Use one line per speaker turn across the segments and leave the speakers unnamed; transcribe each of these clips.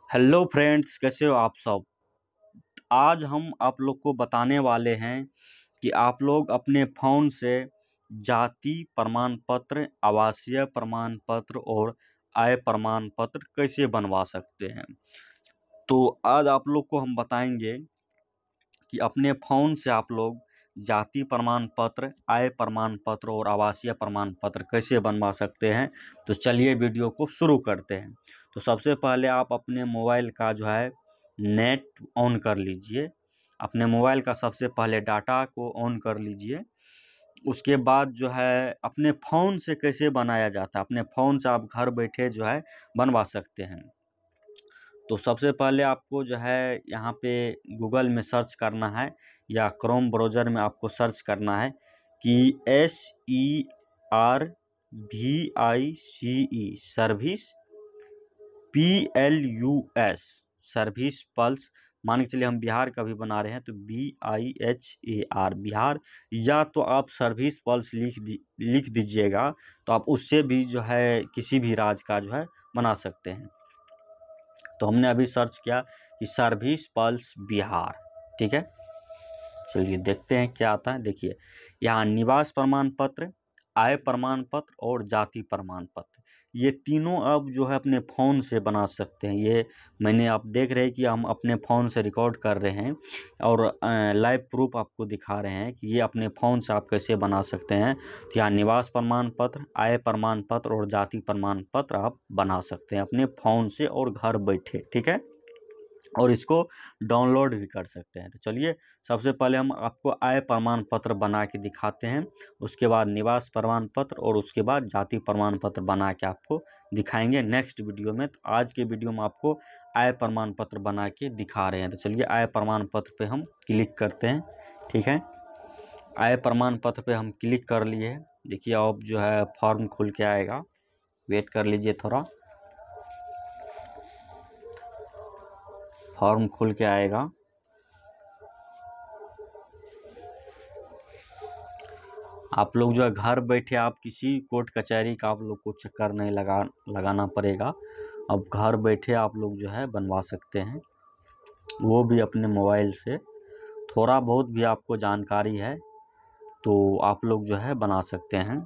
Hello friends, कैसे हो आप सब। आज हम आप लोग को बताने वाले हैं कि आप लोग अपने फ़ोन से जाति प्रमाण पत्र, आवासीय प्रमाण पत्र और आय प्रमाण पत्र कैसे बनवा सकते हैं। तो आज आप लोग को हम बताएंगे कि अपने फ़ोन से आप लोग जाति प्रमाण पत्र, आय प्रमाण पत्र और आवासीय प्रमाण पत्र कैसे बनवा सकते हैं। तो चलिए वीडियो को शुरू करते हैं। तो सबसे पहले आप अपने मोबाइल का जो है नेट ऑन कर लीजिए। अपने मोबाइल का सबसे पहले डाटा को ऑन कर लीजिए। उसके बाद जो है अपने फ़ोन से कैसे बनाया जाता है, अपने फ़ोन से आप घर बैठे जो है बनवा सकते हैं। तो सबसे पहले आपको जो है यहाँ पे गूगल में सर्च करना है या क्रोम ब्राउज़र में आपको सर्च करना है कि SERVICE service PLUS service pulse. मान के चलिए हम बिहार का भी बना रहे हैं तो BIHAR बिहार, या तो आप सर्विस पल्स लिख दीजिएगा तो आप उससे भी जो है किसी भी राज्य का जो है बना सकते हैं। तो हमने अभी सर्च किया कि सर्विस पल्स बिहार, ठीक है। चलिए देखते हैं क्या आता है। देखिए यहाँ निवास प्रमाण पत्र, आय प्रमाण पत्र और जाति प्रमाण पत्र, ये तीनों अब जो है अपने फ़ोन से बना सकते हैं। ये मैंने आप देख रहे हैं कि हम अपने फ़ोन से रिकॉर्ड कर रहे हैं और लाइव प्रूफ आपको दिखा रहे हैं कि ये अपने फ़ोन से आप कैसे बना सकते हैं। तो यहाँ निवास प्रमाण पत्र, आय प्रमाण पत्र और जाति प्रमाण पत्र आप बना सकते हैं अपने फ़ोन से और घर बैठे, ठीक है। और इसको डाउनलोड भी कर सकते हैं। तो चलिए सबसे पहले हम आपको आय प्रमाण पत्र बना के दिखाते हैं, उसके बाद निवास प्रमाण पत्र और उसके बाद जाति प्रमाण पत्र बना के आपको दिखाएंगे नेक्स्ट वीडियो में। तो आज के वीडियो में आपको आय प्रमाण पत्र बना के दिखा रहे हैं। तो चलिए आय प्रमाण पत्र पे हम क्लिक करते हैं, ठीक है। आय प्रमाण पत्र पे हम क्लिक कर लिए। देखिए अब जो है फॉर्म खुल के आएगा, वेट कर लीजिए थोड़ा, फॉर्म खुल के आएगा। आप लोग जो है घर बैठे आप किसी कोर्ट कचहरी का आप लोग को चक्कर नहीं लगाना पड़ेगा। अब घर बैठे आप लोग जो है बनवा सकते हैं, वो भी अपने मोबाइल से। थोड़ा बहुत भी आपको जानकारी है तो आप लोग जो है बना सकते हैं।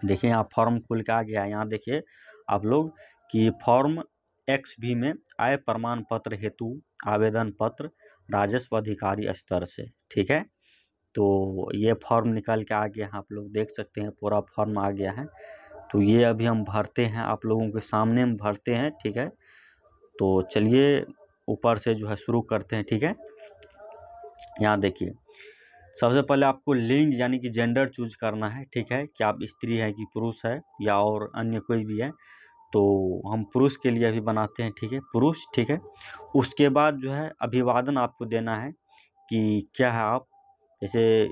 देखिए यहाँ फॉर्म खुल के आ गया है। यहाँ देखिए आप लोग कि फॉर्म XB में आय प्रमाण पत्र हेतु आवेदन पत्र राजस्व अधिकारी स्तर से, ठीक है। तो ये फॉर्म निकल के आ गया है, आप लोग देख सकते हैं पूरा फॉर्म आ गया है। तो ये अभी हम भरते हैं, आप लोगों के सामने हम भरते हैं, ठीक है। तो चलिए ऊपर से जो है शुरू करते हैं, ठीक है। यहाँ देखिए सबसे पहले आपको लिंग यानी कि जेंडर चूज करना है, ठीक है, कि आप स्त्री है कि पुरुष है या और अन्य कोई भी है। तो हम पुरुष के लिए अभी बनाते हैं, ठीक है, पुरुष, ठीक है। उसके बाद जो है अभिवादन आपको देना है कि क्या है आप, जैसे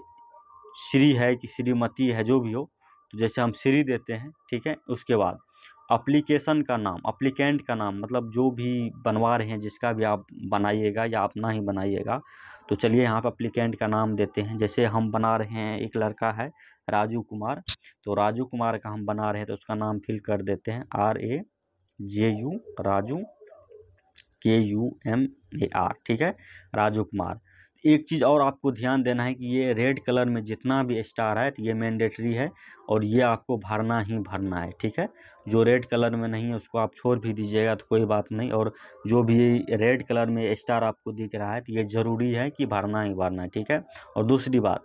श्री है कि श्रीमती है, जो भी हो, तो जैसे हम श्री देते हैं, ठीक है। उसके बाद एप्लीकेशन का नाम, अप्लीकेंट का नाम, मतलब जो भी बनवा रहे हैं जिसका भी आप बनाइएगा या अपना ही बनाइएगा। तो चलिए यहाँ पर एप्लीकेंट का नाम देते हैं। जैसे हम बना रहे हैं, एक लड़का है राजू कुमार, तो राजू कुमार का हम बना रहे हैं तो उसका नाम फिल कर देते हैं RAJU, राजू KUMAR, ठीक है, राजू कुमार। एक चीज़ और आपको ध्यान देना है कि ये रेड कलर में जितना भी स्टार है तो ये मैंडेटरी है और ये आपको भरना ही भरना है, ठीक है। जो रेड कलर में नहीं है उसको आप छोड़ भी दीजिएगा तो कोई बात नहीं, और जो भी रेड कलर में स्टार आपको दिख रहा है तो ये ज़रूरी है कि भरना ही भरना है, ठीक है। और दूसरी बात,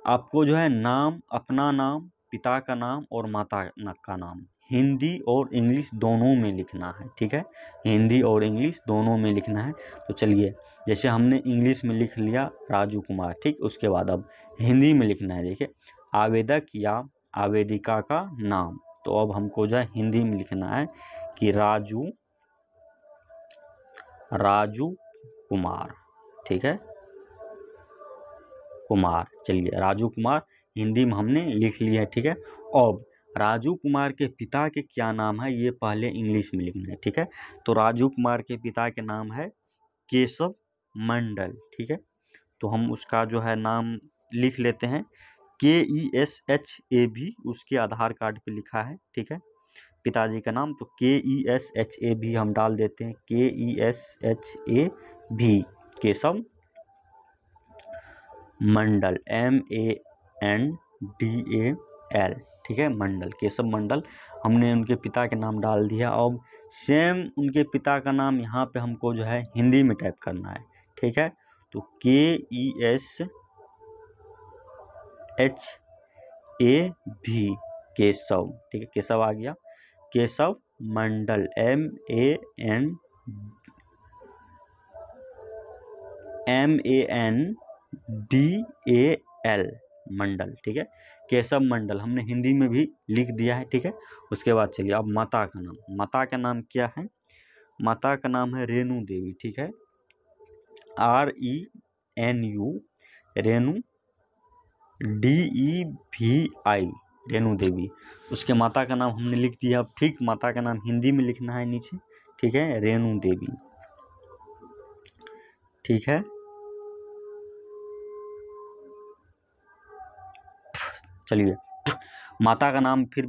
आपको जो है नाम, अपना नाम, पिता का नाम और माता का नाम हिंदी और इंग्लिश दोनों में लिखना है, ठीक है। हिंदी और इंग्लिश दोनों में लिखना है। तो चलिए जैसे हमने इंग्लिश में लिख लिया राजू कुमार, ठीक। उसके बाद अब हिंदी में लिखना है। देखिए आवेदक या आवेदिका का नाम, तो अब हमको जो है हिंदी में लिखना है कि राजू कुमार, ठीक है, कुमार। चलिए राजू कुमार हिंदी में हमने लिख लिया है, ठीक है। अब राजू कुमार के पिता के क्या नाम है ये पहले इंग्लिश में लिखना है, ठीक है। तो राजू कुमार के पिता के नाम है केशव मंडल, ठीक है। तो हम उसका जो है नाम लिख लेते हैं KESHAB, उसके आधार कार्ड पे लिखा है, ठीक है। पिताजी का नाम, तो KESHAB हम डाल देते हैं, KESHAB, केशव मंडल, MANDAL, ठीक है, मंडल, केशव मंडल। हमने उनके पिता के नाम डाल दिया। अब सेम उनके पिता का नाम यहाँ पे हमको जो है हिंदी में टाइप करना है, ठीक है। तो KESHAB, केशव, ठीक है, केशव आ गया, केशव मंडल, MANDAL, मंडल, ठीक है, केशव मंडल हमने हिंदी में भी लिख दिया है, ठीक है। उसके बाद चलिए अब माता का नाम, माता का नाम क्या है? माता का नाम है रेणु देवी, ठीक है, RENU, रेणु, DEVI, रेणु देवी। उसके माता का नाम हमने लिख दिया। अब ठीक माता का नाम हिंदी में लिखना है नीचे, ठीक है, रेणु देवी, ठीक है। चलिए माता का नाम फिर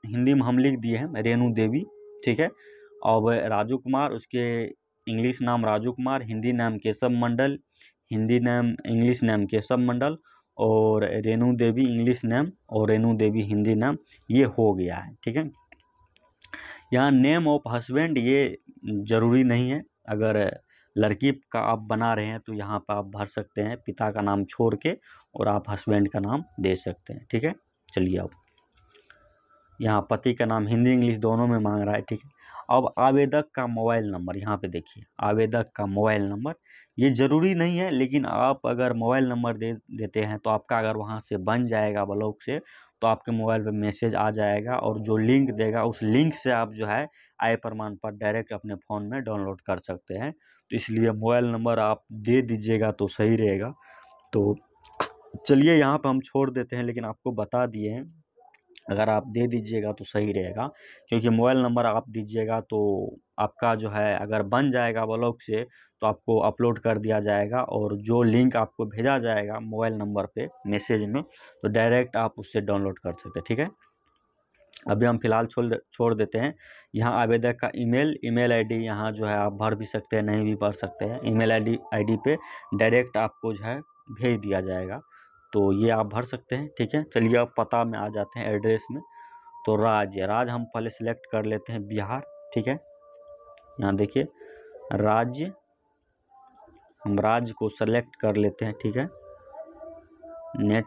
हिंदी में हम लिख दिए हैं, रेणु देवी, ठीक है। अब राजू कुमार, उसके इंग्लिश नाम राजू कुमार, हिंदी नाम केशव मंडल, हिंदी नाम इंग्लिश नाम केशव मंडल, और रेणु देवी इंग्लिश नाम और रेणु देवी हिंदी नाम, ये हो गया है, ठीक है। यहाँ नेम ऑफ हस्बैंड ये ज़रूरी नहीं है, अगर लड़की का आप बना रहे हैं तो यहाँ पर आप भर सकते हैं पिता का नाम छोड़ के, और आप हस्बैंड का नाम दे सकते हैं, ठीक है। चलिए अब यहाँ पति का नाम हिंदी इंग्लिश दोनों में मांग रहा है, ठीक है। अब आवेदक का मोबाइल नंबर, यहाँ पे देखिए आवेदक का मोबाइल नंबर, ये ज़रूरी नहीं है, लेकिन आप अगर मोबाइल नंबर देते हैं तो आपका अगर वहाँ से बन जाएगा ब्लॉक से, तो आपके मोबाइल पे मैसेज आ जाएगा, और जो लिंक देगा उस लिंक से आप जो है आय प्रमाण पत्र डायरेक्ट अपने फ़ोन में डाउनलोड कर सकते हैं। तो इसलिए मोबाइल नंबर आप दे दीजिएगा तो सही रहेगा। तो चलिए यहाँ पर हम छोड़ देते हैं, लेकिन आपको बता दिए हैं अगर आप दे दीजिएगा तो सही रहेगा, क्योंकि मोबाइल नंबर आप दीजिएगा तो आपका जो है अगर बन जाएगा ब्लॉक से तो आपको अपलोड कर दिया जाएगा, और जो लिंक आपको भेजा जाएगा मोबाइल नंबर पे मैसेज में, तो डायरेक्ट आप उससे डाउनलोड कर सकते हैं, ठीक है। अभी हम फिलहाल छोड़ देते हैं। यहाँ आवेदक का ईमेल आईडी यहाँ जो है आप भर भी सकते हैं, नहीं भी भर सकते हैं। ईमेल आईडी पे डायरेक्ट आपको जो है भेज दिया जाएगा, तो ये आप भर सकते हैं, ठीक है। चलिए अब पता में आ जाते हैं, एड्रेस में। तो राज्य हम पहले सिलेक्ट कर लेते हैं बिहार, ठीक है। यहाँ देखिए राज्य, हम राज्य को सेलेक्ट कर लेते हैं, ठीक है। नेट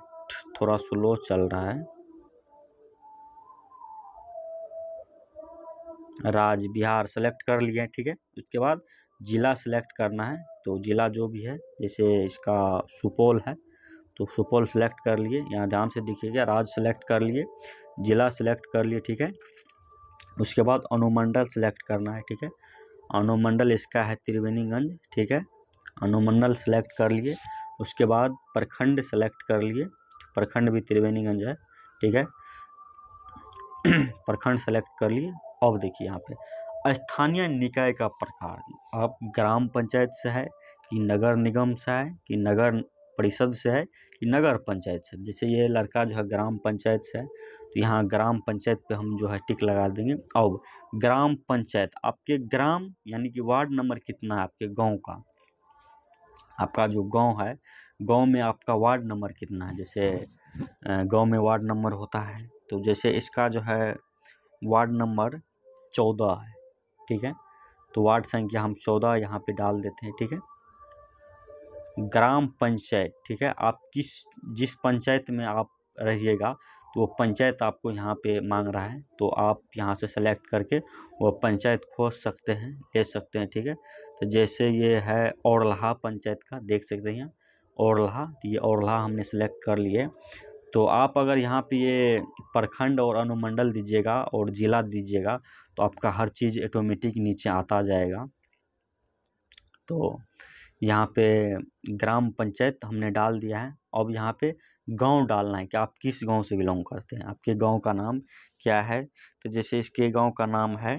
थोड़ा स्लो चल रहा है। राज्य बिहार सेलेक्ट कर लिए, ठीक है। उसके बाद ज़िला सेलेक्ट करना है, तो ज़िला जो भी है, जैसे इसका सुपौल है तो सुपौल सेलेक्ट कर लिए, यहाँ ध्यान से देखिएगा। राज्य सेलेक्ट कर लिए, ज़िला सेलेक्ट कर लिए, ठीक है। उसके बाद अनुमंडल सेलेक्ट करना है, ठीक है। अनुमंडल इसका है त्रिवेणीगंज, ठीक है। अनुमंडल सेलेक्ट कर लिए। उसके बाद प्रखंड सेलेक्ट कर लिए, प्रखंड भी त्रिवेणीगंज है, ठीक है। प्रखंड सेलेक्ट कर लिए। अब देखिए यहाँ पे स्थानीय निकाय का प्रकार, आप ग्राम पंचायत से है कि नगर निगम से है कि नगर परिषद से है कि नगर पंचायत से। जैसे ये लड़का जो है ग्राम पंचायत से है, तो यहाँ ग्राम पंचायत पे हम जो है टिक लगा देंगे। अब ग्राम पंचायत, आपके ग्राम यानी कि वार्ड नंबर कितना है आपके गांव का, आपका जो गांव है, गांव में आपका वार्ड नंबर कितना है। जैसे गांव में वार्ड नंबर होता है, तो जैसे इसका जो है वार्ड नंबर 14 है, ठीक है। तो वार्ड संख्या हम 14 यहाँ पे डाल देते हैं, ठीक है। ग्राम पंचायत, ठीक है, आप जिस पंचायत में आप रहिएगा तो वो पंचायत आपको यहाँ पे मांग रहा है, तो आप यहाँ से सेलेक्ट करके वो पंचायत खोज सकते हैं, ले सकते हैं, ठीक है। तो जैसे ये है औरलाहा पंचायत का, देख सकते हैं औरलाहा, तो ये औरलाहा हमने सेलेक्ट कर लिए। तो आप अगर यहाँ पे ये प्रखंड और अनुमंडल दीजिएगा और ज़िला दीजिएगा तो आपका हर चीज़ ऑटोमेटिक नीचे आता जाएगा। तो यहाँ पे ग्राम पंचायत हमने डाल दिया है। अब यहाँ पे गांव डालना है कि आप किस गांव से बिलोंग करते हैं, आपके गांव का नाम क्या है। तो जैसे इसके गांव का नाम है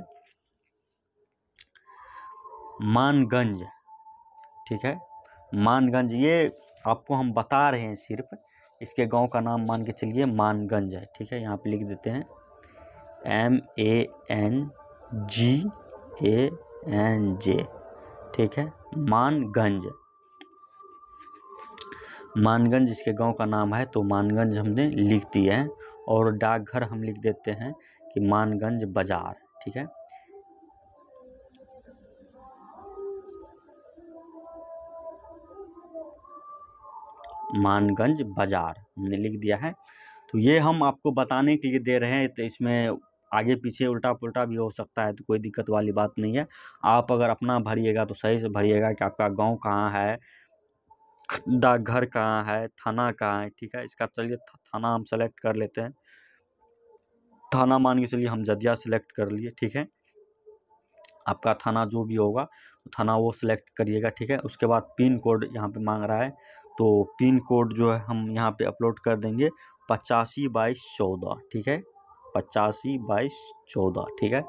मानगंज, ठीक है, मानगंज। ये आपको हम बता रहे हैं सिर्फ, इसके गांव का नाम मान के चलिए मानगंज है, ठीक है। यहाँ पे लिख देते हैं MANGANJ, ठीक है। मानगंज, मानगंज इसके गांव का नाम है, तो मानगंज हमने लिख दिया है। और डाकघर हम लिख देते हैं कि मानगंज बाजार, ठीक है। मानगंज बाजार हमने लिख दिया है। तो ये हम आपको बताने के लिए दे रहे हैं, तो इसमें आगे पीछे उल्टा पुल्टा भी हो सकता है, तो कोई दिक्कत वाली बात नहीं है। आप अगर अपना भरिएगा तो सही से भरिएगा कि आपका गांव कहाँ है, डाकघर कहाँ है, थाना कहाँ है, ठीक है। इसका चलिए थाना हम सेलेक्ट कर लेते हैं। थाना मान के चलिए हम जदिया सेलेक्ट कर लिए, ठीक है। आपका थाना जो भी होगा तो थाना वो सिलेक्ट करिएगा, ठीक है। उसके बाद पिन कोड यहाँ पे मांग रहा है, तो पिन कोड जो है हम यहाँ पे अपलोड कर देंगे 852214, ठीक है। 852214, ठीक है।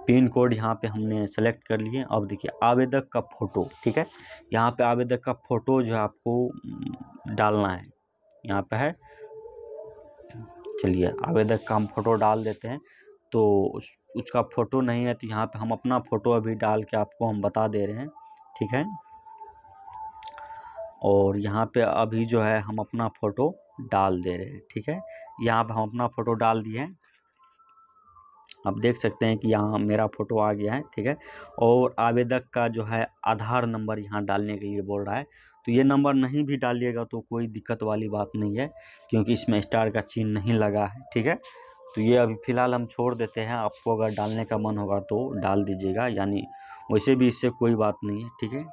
पिन कोड यहाँ पे हमने सेलेक्ट कर लिए। अब देखिए आवेदक का फ़ोटो, ठीक है। यहाँ पे आवेदक का फ़ोटो जो है आपको डालना है, यहाँ पे है। चलिए आवेदक का हम फ़ोटो डाल देते हैं। तो उसका फ़ोटो नहीं है, तो यहाँ पे हम अपना फ़ोटो अभी डाल के आपको हम बता दे रहे हैं, ठीक है। और यहाँ पे अभी जो है हम अपना फ़ोटो डाल दे रहे हैं, ठीक है। यहाँ पे हम अपना फ़ोटो डाल दिए हैं। आप देख सकते हैं कि यहाँ मेरा फ़ोटो आ गया है, ठीक है। और आवेदक का जो है आधार नंबर यहाँ डालने के लिए बोल रहा है, तो ये नंबर नहीं भी डालिएगा तो कोई दिक्कत वाली बात नहीं है, क्योंकि इसमें स्टार का चिन्ह नहीं लगा है, ठीक है। तो ये अभी फ़िलहाल हम छोड़ देते हैं। आपको अगर डालने का मन होगा तो डाल दीजिएगा, यानी वैसे भी इससे कोई बात नहीं है, ठीक है।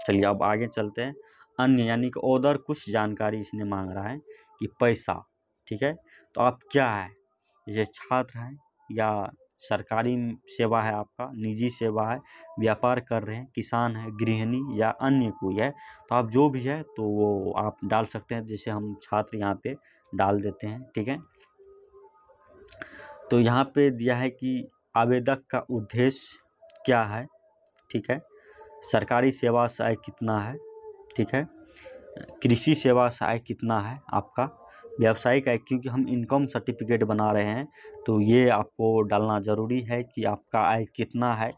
चलिए अब आगे चलते हैं। अन्य यानी कि अदर कुछ जानकारी इसने मांग रहा है कि पैसा, ठीक है। तो आप क्या है, जैसे छात्र हैं या सरकारी सेवा है, आपका निजी सेवा है, व्यापार कर रहे हैं, किसान है, गृहिणी या अन्य कोई है, तो आप जो भी है तो वो आप डाल सकते हैं। जैसे हम छात्र यहाँ पे डाल देते हैं, ठीक है। तो यहाँ पे दिया है कि आवेदक का उद्देश्य क्या है, ठीक है। सरकारी सेवा से आय कितना है, ठीक है। कृषि सेवा से आय कितना है आपका, व्यावसायिक आय, क्योंकि हम इनकम सर्टिफिकेट बना रहे हैं तो ये आपको डालना ज़रूरी है कि आपका आय कितना है,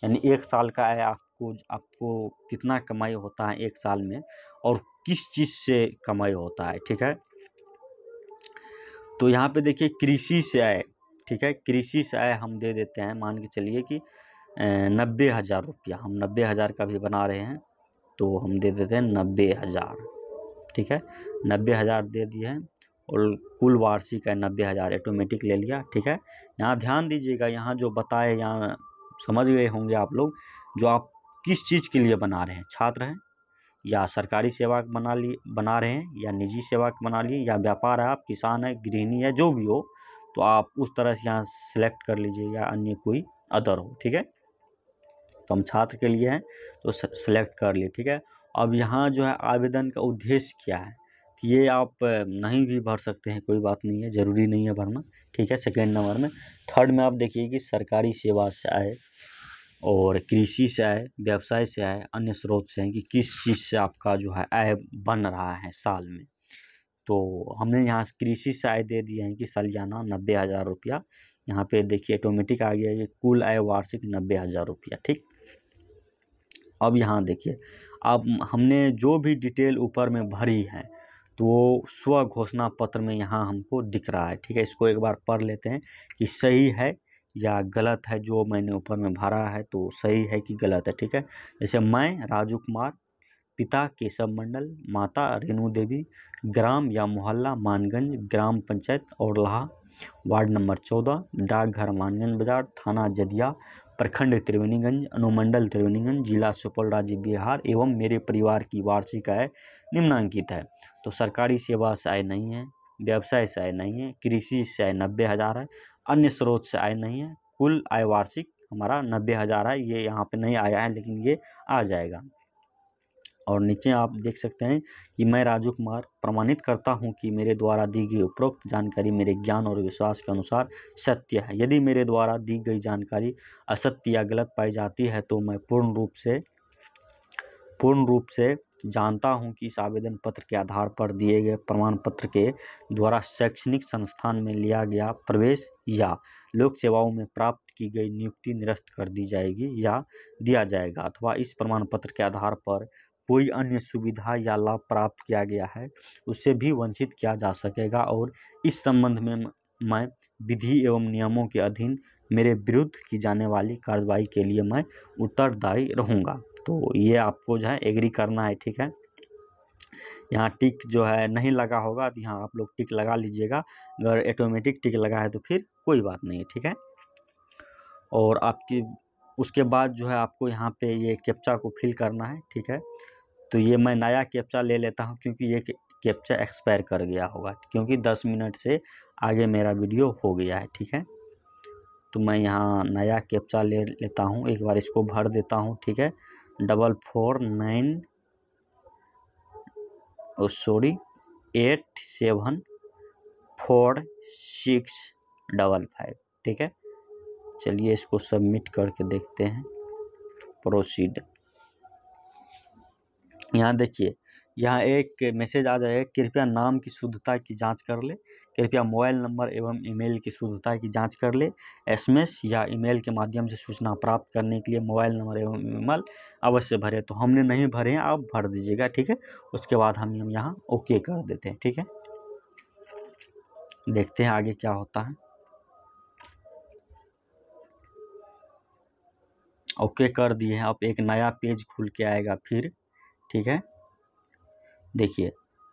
यानी 1 साल का आय आपको कितना कमाई होता है 1 साल में, और किस चीज़ से कमाई होता है, ठीक है। तो यहाँ पे देखिए कृषि से आय, ठीक है। कृषि से आय हम दे देते हैं, मान के चलिए कि 90,000 रुपया, हम 90,000 का भी बना रहे हैं, तो हम दे देते हैं 90,000, ठीक है। 90,000 दे दिए हैं, और कुल वार्षिक है 90,000, ऑटोमेटिक ले लिया, ठीक है। यहाँ ध्यान दीजिएगा, यहाँ जो बताए यहाँ समझ गए होंगे आप लोग, जो आप किस चीज़ के लिए बना रहे हैं, छात्र हैं या सरकारी सेवा बना रहे हैं या निजी सेवा बना लिए, या व्यापार है, आप किसान है, गृहिणी है, जो भी हो, तो आप उस तरह से यहाँ सेलेक्ट कर लीजिए, या अन्य कोई अदर हो, ठीक है। तो हम छात्र के लिए हैं तो सेलेक्ट कर लिए, ठीक है। अब यहाँ जो है आवेदन का उद्देश्य क्या है, ये आप नहीं भी भर सकते हैं, कोई बात नहीं है, ज़रूरी नहीं है भरना, ठीक है। सेकेंड नंबर में, थर्ड में आप देखिए कि सरकारी सेवा से आए और कृषि से आए, व्यवसाय से आए, अन्य स्रोत से है, कि किस चीज़ से आपका जो है आय बन रहा है साल में। तो हमने यहाँ कृषि से आय दे दिए हैं कि सालियाना 90,000 रुपया। यहाँ पे देखिए ऑटोमेटिक आ गया, ये कुल आय वार्षिक 90,000 रुपया, ठीक। अब यहाँ देखिए, अब हमने जो भी डिटेल ऊपर में भरी है तो वो स्व घोषणा पत्र में यहाँ हमको दिख रहा है, ठीक है। इसको एक बार पढ़ लेते हैं कि सही है या गलत है, जो मैंने ऊपर में भरा है तो सही है कि गलत है, ठीक है। जैसे मैं राजू कुमार, पिता केशव मंडल, माता रेणु देवी, ग्राम या मोहल्ला मानगंज, ग्राम पंचायत औरलाहा, वार्ड नंबर 14, डाकघर मानगंज बाजार, थाना जदिया, प्रखंड त्रिवेणीगंज, अनुमंडल त्रिवेणीगंज, जिला सुपौल, राज्य बिहार, एवं मेरे परिवार की वार्षिक आय निम्नांकित है। तो सरकारी सेवा से आय नहीं है, व्यवसाय से आय नहीं है, कृषि से आय 90,000 है, अन्य स्रोत से आय नहीं है, कुल आय वार्षिक हमारा 90,000 है। ये यहाँ पे नहीं आया है, लेकिन ये आ जाएगा। और नीचे आप देख सकते हैं कि मैं राजू कुमार प्रमाणित करता हूं कि मेरे द्वारा दी गई उपरोक्त जानकारी मेरे ज्ञान और विश्वास के अनुसार सत्य है। यदि मेरे द्वारा दी गई जानकारी असत्य या गलत पाई जाती है तो मैं पूर्ण रूप से जानता हूं कि इस आवेदन पत्र के आधार पर दिए गए प्रमाण पत्र के द्वारा शैक्षणिक संस्थान में लिया गया प्रवेश या लोक सेवाओं में प्राप्त की गई नियुक्ति निरस्त कर दी जाएगी या दिया जाएगा, अथवा इस प्रमाण पत्र के आधार पर कोई अन्य सुविधा या लाभ प्राप्त किया गया है उससे भी वंचित किया जा सकेगा, और इस संबंध में मैं विधि एवं नियमों के अधीन मेरे विरुद्ध की जाने वाली कार्रवाई के लिए मैं उत्तरदायी रहूँगा। तो ये आपको जो है एग्री करना है, ठीक है। यहाँ टिक जो है नहीं लगा होगा तो यहाँ आप लोग टिक लगा लीजिएगा, अगर ऑटोमेटिक टिक लगा है तो फिर कोई बात नहीं है, ठीक है। और आपकी उसके बाद जो है आपको यहाँ पे ये कैप्चा को फिल करना है, ठीक है। तो ये मैं नया कैप्चा ले लेता हूँ क्योंकि ये कैप्चा एक्सपायर कर गया होगा, क्योंकि 10 मिनट से आगे मेरा वीडियो हो गया है, ठीक है। तो मैं यहाँ नया कैप्चा ले लेता हूँ, एक बार इसको भर देता हूँ, ठीक है। 8749655, ठीक है। चलिए इसको सबमिट करके देखते हैं, प्रोसीड। यहाँ देखिए, यहाँ एक मैसेज आ जाएगा, कृपया नाम की शुद्धता की जांच कर ले, कृपया मोबाइल नंबर एवं ईमेल की शुद्धता की जांच कर ले, एसएमएस या ईमेल के माध्यम से सूचना प्राप्त करने के लिए मोबाइल नंबर एवं ईमेल अवश्य भरें। तो हमने नहीं भरे हैं, आप भर दीजिएगा, ठीक है। उसके बाद हम यहाँ ओके कर देते हैं, ठीक है। देखते हैं आगे क्या होता है। ओके कर दिए हैं, अब एक नया पेज खुल के आएगा फिर, ठीक है। देखिए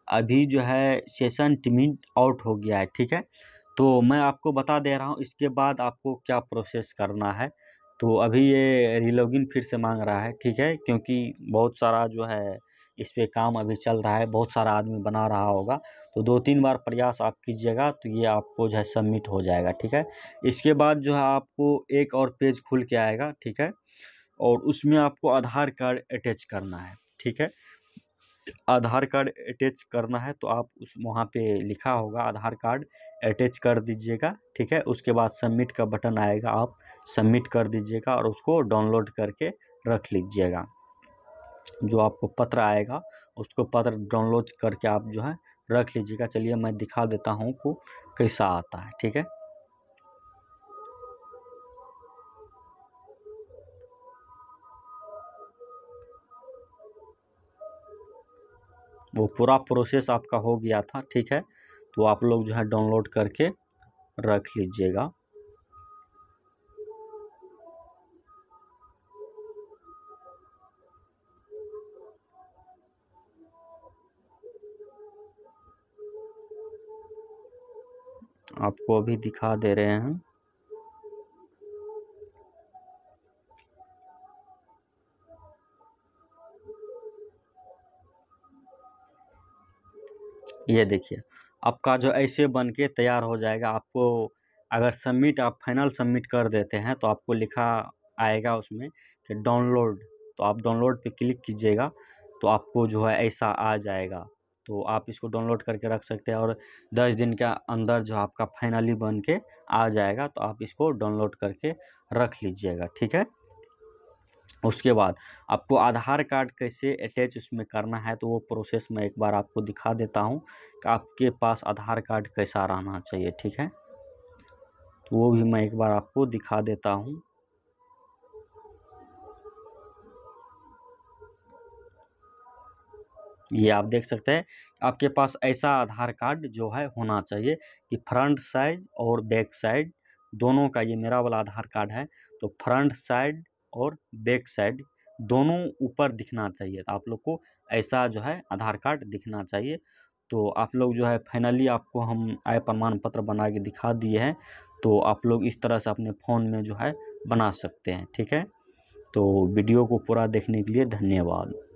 अभी जो है सेशन टिमिट आउट हो गया है, ठीक है। तो मैं आपको बता दे रहा हूँ इसके बाद आपको क्या प्रोसेस करना है। तो अभी ये रीलॉगिन फिर से मांग रहा है, ठीक है, क्योंकि बहुत सारा जो है इस पे काम अभी चल रहा है, बहुत सारा आदमी बना रहा होगा। तो 2-3 बार प्रयास आप कीजिएगा तो ये आपको जो है सबमिट हो जाएगा, ठीक है। इसके बाद जो है आपको एक और पेज खुल के आएगा, ठीक है, और उसमें आपको आधार कार्ड अटैच करना है, ठीक है। आधार कार्ड अटैच करना है तो आप उस वहाँ पे लिखा होगा आधार कार्ड अटैच कर दीजिएगा, ठीक है। उसके बाद सबमिट का बटन आएगा, आप सबमिट कर दीजिएगा और उसको डाउनलोड करके रख लीजिएगा। जो आपको पत्र आएगा उसको पत्र डाउनलोड करके आप जो है रख लीजिएगा। चलिए मैं दिखा देता हूँ को कैसा आता है, ठीक है। वो पूरा प्रोसेस आपका हो गया था, ठीक है। तो आप लोग जो है डाउनलोड करके रख लीजिएगा। आपको अभी दिखा दे रहे हैं। ये देखिए आपका जो ऐसे बन के तैयार हो जाएगा। आपको अगर सबमिट आप फाइनल सबमिट कर देते हैं तो आपको लिखा आएगा उसमें कि डाउनलोड, तो आप डाउनलोड पे क्लिक कीजिएगा तो आपको जो है ऐसा आ जाएगा। तो आप इसको डाउनलोड करके रख सकते हैं और 10 दिन के अंदर जो आपका फाइनली बन के आ जाएगा। तो आप इसको डाउनलोड करके रख लीजिएगा, ठीक है। उसके बाद आपको आधार कार्ड कैसे अटैच उसमें करना है तो वो प्रोसेस मैं एक बार आपको दिखा देता हूँ कि आपके पास आधार कार्ड कैसा रहना चाहिए, ठीक है। तो वो भी मैं एक बार आपको दिखा देता हूँ। ये आप देख सकते हैं आपके पास ऐसा आधार कार्ड जो है होना चाहिए कि फ्रंट साइड और बैक साइड दोनों का, ये मेरा वाला आधार कार्ड है तो फ्रंट साइड और बैक साइड दोनों ऊपर दिखना चाहिए। तो आप लोग को ऐसा जो है आधार कार्ड दिखना चाहिए। तो आप लोग जो है फाइनली आपको हम आय प्रमाण पत्र बना के दिखा दिए हैं। तो आप लोग इस तरह से अपने फ़ोन में जो है बना सकते हैं, ठीक है। तो वीडियो को पूरा देखने के लिए धन्यवाद।